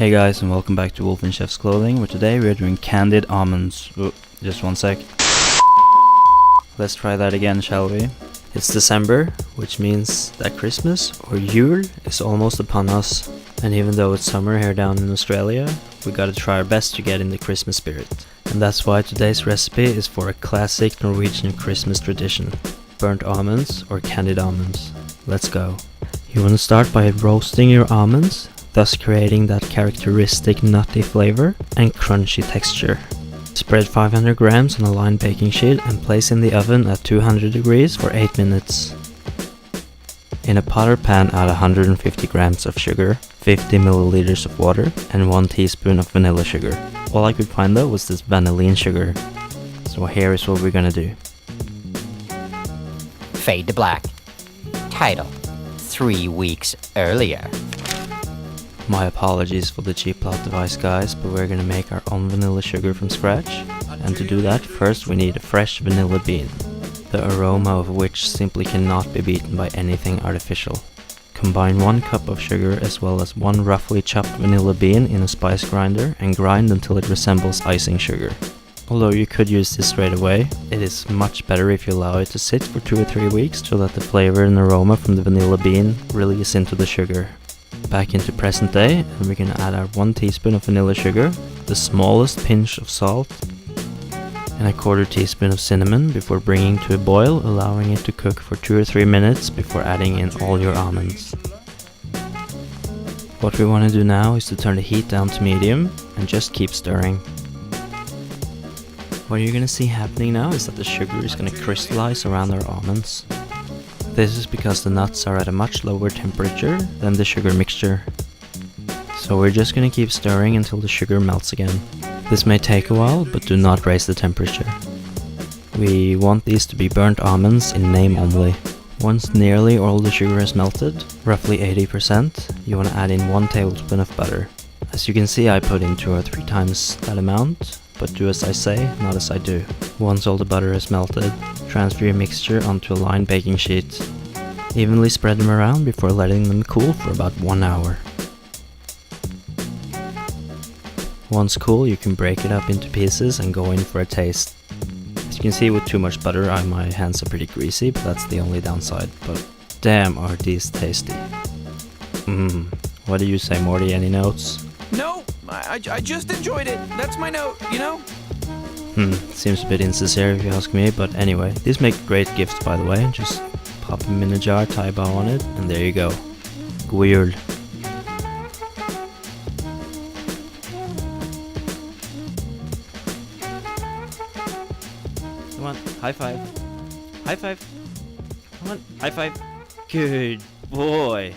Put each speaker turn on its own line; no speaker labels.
Hey guys, and welcome back to Wolf and Chef's Clothing, where today we are doing candied almonds. Ooh, just one sec. Let's try that again, shall we? It's December, which means that Christmas, or Yule, is almost upon us. And even though it's summer here down in Australia, we gotta try our best to get in the Christmas spirit. And that's why today's recipe is for a classic Norwegian Christmas tradition: burnt almonds or candied almonds. Let's go. You wanna start by roasting your almonds, thus creating that characteristic nutty flavor and crunchy texture. Spread 500 grams on a lined baking sheet and place in the oven at 200 degrees for 8 minutes. In a pot or pan, add 150 grams of sugar, 50 milliliters of water, and 1 teaspoon of vanilla sugar. All I could find though was this vanillin sugar. So here is what we're gonna do.
Fade to black. Title: 3 weeks earlier.
My apologies for the cheap plot device, guys, but we're gonna make our own vanilla sugar from scratch. And to do that, first we need a fresh vanilla bean, the aroma of which simply cannot be beaten by anything artificial. Combine 1 cup of sugar as well as 1 roughly chopped vanilla bean in a spice grinder and grind until it resembles icing sugar. Although you could use this straight away, it is much better if you allow it to sit for 2 or 3 weeks so that the flavor and aroma from the vanilla bean release into the sugar. Back into present day, and we're gonna add our 1 teaspoon of vanilla sugar, the smallest pinch of salt, and a 1/4 teaspoon of cinnamon before bringing to a boil, allowing it to cook for 2 or 3 minutes before adding in all your almonds. What we want to do now is to turn the heat down to medium and just keep stirring. What you're gonna see happening now is that the sugar is gonna crystallize around our almonds. This is because the nuts are at a much lower temperature than the sugar mixture. So we're just gonna keep stirring until the sugar melts again. This may take a while, but do not raise the temperature. We want these to be burnt almonds in name only. Once nearly all the sugar has melted, roughly 80%, you want to add in 1 tablespoon of butter. As you can see, I put in 2 or 3 times that amount, but do as I say, not as I do. Once all the butter has melted, transfer your mixture onto a lined baking sheet. Evenly spread them around before letting them cool for about 1 hour. Once cool, you can break it up into pieces and go in for a taste. As you can see, with too much butter, my hands are pretty greasy, but that's the only downside. But damn, are these tasty. What do you say, Morty? Any notes?
No, I just enjoyed it. That's my note, you know?
Seems a bit insincere if you ask me, but anyway, these make great gifts, by the way. Just pop them in a jar, tie a bow on it, and there you go. Weird. Come on, high five. High five. Come on, high five. Good boy.